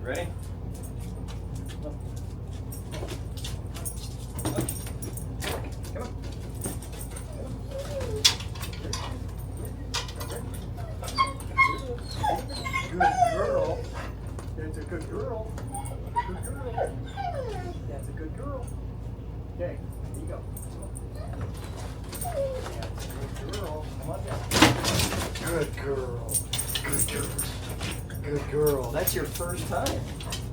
Ready? Up. Come on. Good girl. That's a good girl. Good girl. That's a good girl. Okay, here you go. That's a good girl. Come on down. Good girl. Good girl. Good girl. That's your first time.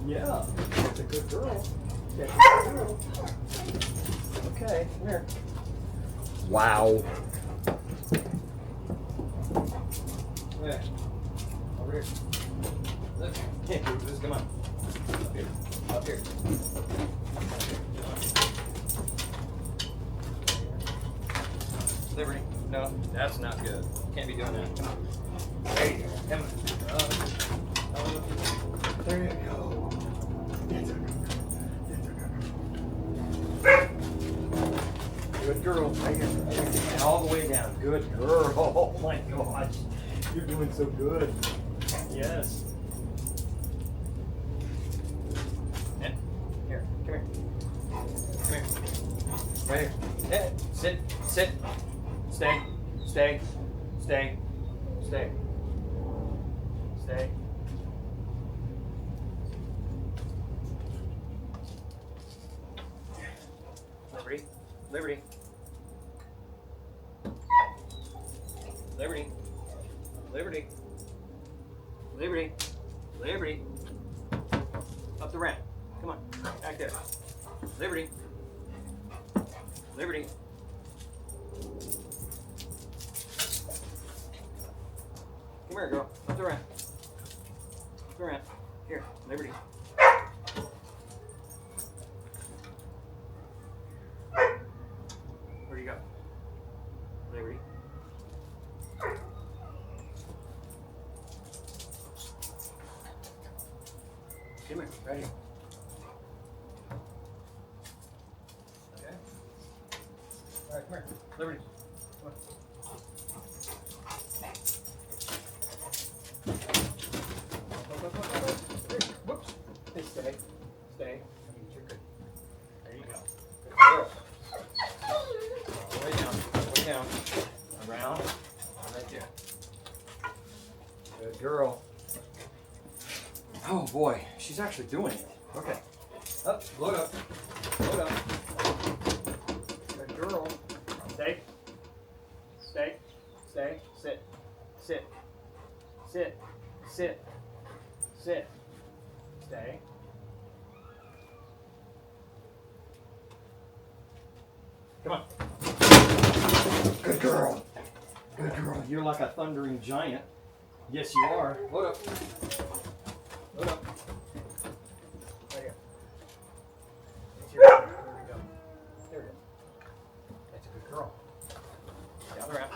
Yeah. That's a good girl. That's a good girl. Okay, come here. Wow. Okay. Over here. Look. Hey, just come on. Up here. Up here. Liberty. No, that's not good. Can't be doing that. Come on. There you go. Come on. There you go. That's a good girl. That's a good girl. Good girl. Right here. And all the way down. Good girl. Oh my gosh. You're doing so good. Yes. And here. Come here. Come here. Right here. Hey, sit. Sit. Stay. Stay. Stay. Stay. Stay. Liberty. Liberty. Liberty. Liberty. Liberty. Liberty. Up the ramp. Come on. Back there. Liberty. Liberty. Come here, girl. Up the ramp. Up the ramp. Here, Liberty. Where'd you go? Liberty. Come here, right here. Okay. All right, come here. Liberty. Come on. Whoops. Stay. Stay. You're good. There you go. Good girl. All the way down. All the way down. Around. Right there. Good girl. Oh boy, she's actually doing it. Okay. Up. Load up. Load up. Good girl. Stay. Stay. Stay. Sit. Sit. Sit. Sit. Sit. Stay. Come on. Good girl. Good girl. You're like a thundering giant. Yes, you are. Load up. Load up. Right here. There we go. There we go. That's a good girl. Down the ramp.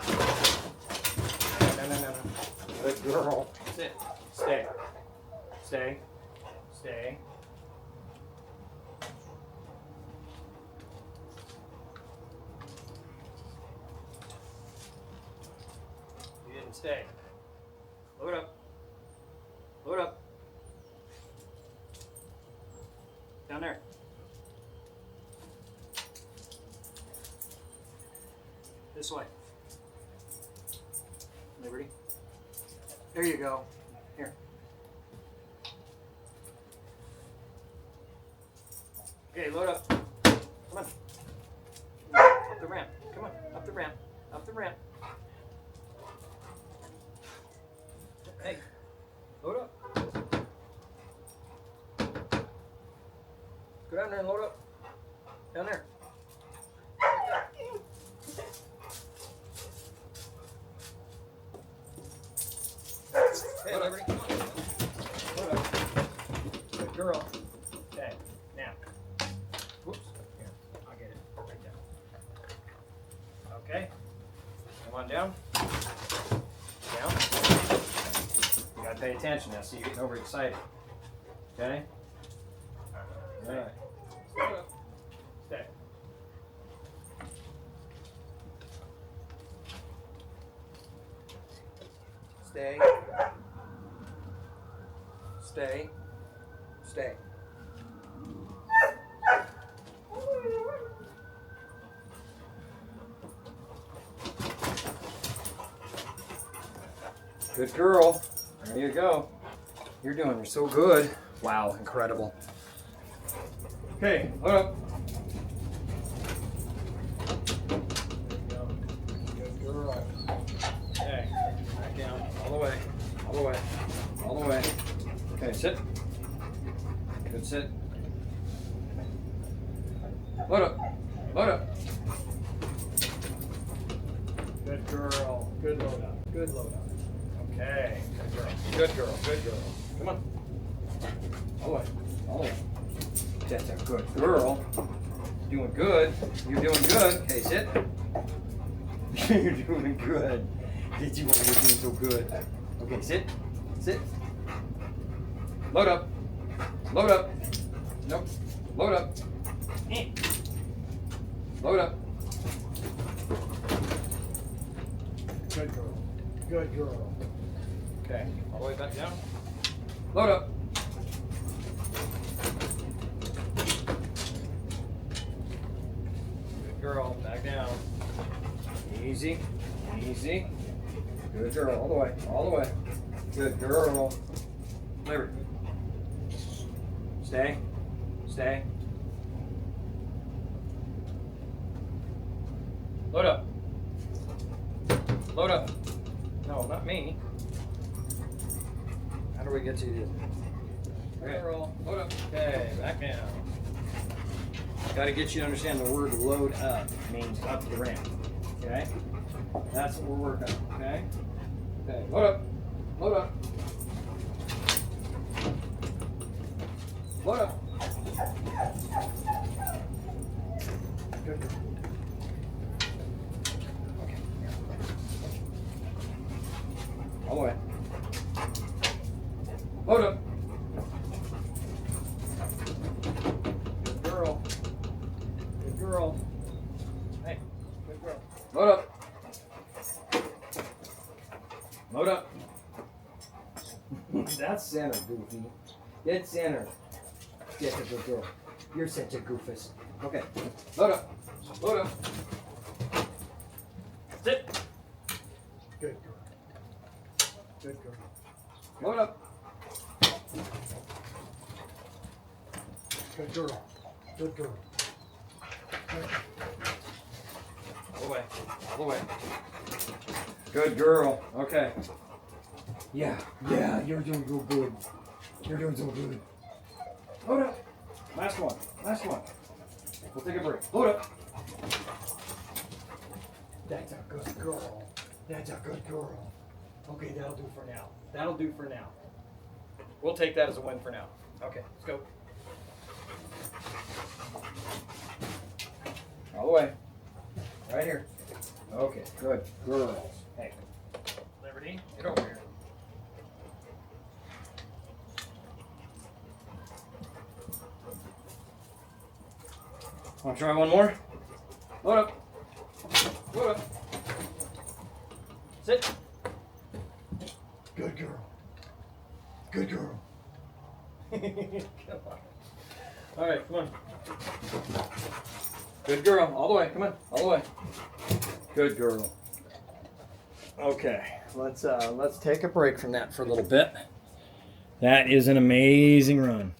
No. Good girl. Sit. Stay. Stay. Stay. You didn't stay. Load up. Load up. Down there. This way. Liberty. There you go. Here. Okay, load up. Come on. Up the ramp. Come on. Up the ramp. Up the ramp. Hey. Load up. Go down there and load up. Down there. Hey, Liberty. Load up. Good girl. Okay. Now. Whoops. Here. I'll get it. Right there. Okay. Come on down. Down. You gotta pay attention now, so you're getting overexcited. Okay? Alright. Stay. Stay. Stay. Stay. Good girl. There you go. You're so good. Wow, incredible. Okay, hold up. Good girl. Okay, back down. All the way. All the way. All the way. Okay, sit. Good sit. Load up. Load up. Good girl. Good load up. Good load up. Okay. Good girl. Good girl. Good girl. Come on. All the way. All the way. That's a good girl. Doing good. You're doing good. Okay, sit. You're doing good. Did you want you're doing so good? Okay, sit. Sit. Load up. Load up. Nope. Load up. Load up. Good girl. Good girl. Okay, all the way back down. Load up. Good girl, back down. Easy, easy. Good girl, all the way, all the way. Good girl. Liberty. Stay, stay. Load up. Load up. No, not me. How do we get you to okay. Roll. Load up. Okay, back down. Got to get you to understand the word load up means up the ramp. Okay? That's what we're working on. Okay? Okay, load up. Load up. Load up. Good. Okay. All the way. Load up. Good girl. Good girl. Hey, good girl. Load up. Load up. That's center, Goofy. Get center. Get a good girl. You're such a goofus. Okay. Load up. Load up. Sit. Good girl. Good girl. Load up. Good girl. Good girl. All the way. All the way. Good girl. Okay. Yeah. Yeah, you're doing real good. You're doing so good. Load up. Last one. Last one. We'll take a break. Load up. That's a good girl. That's a good girl. Okay, that'll do for now. That'll do for now. We'll take that as a win for now. Okay, let's go. All the way. Right here. Okay, good. Girls. Hey. Liberty, get over here. Want to try one more? Load up. Load up. Sit. Good girl. Good girl. Come on. All right, come on. Good girl. All the way. Come on. All the way. Good girl. Okay, let's take a break from that for a little bit. That is an amazing run.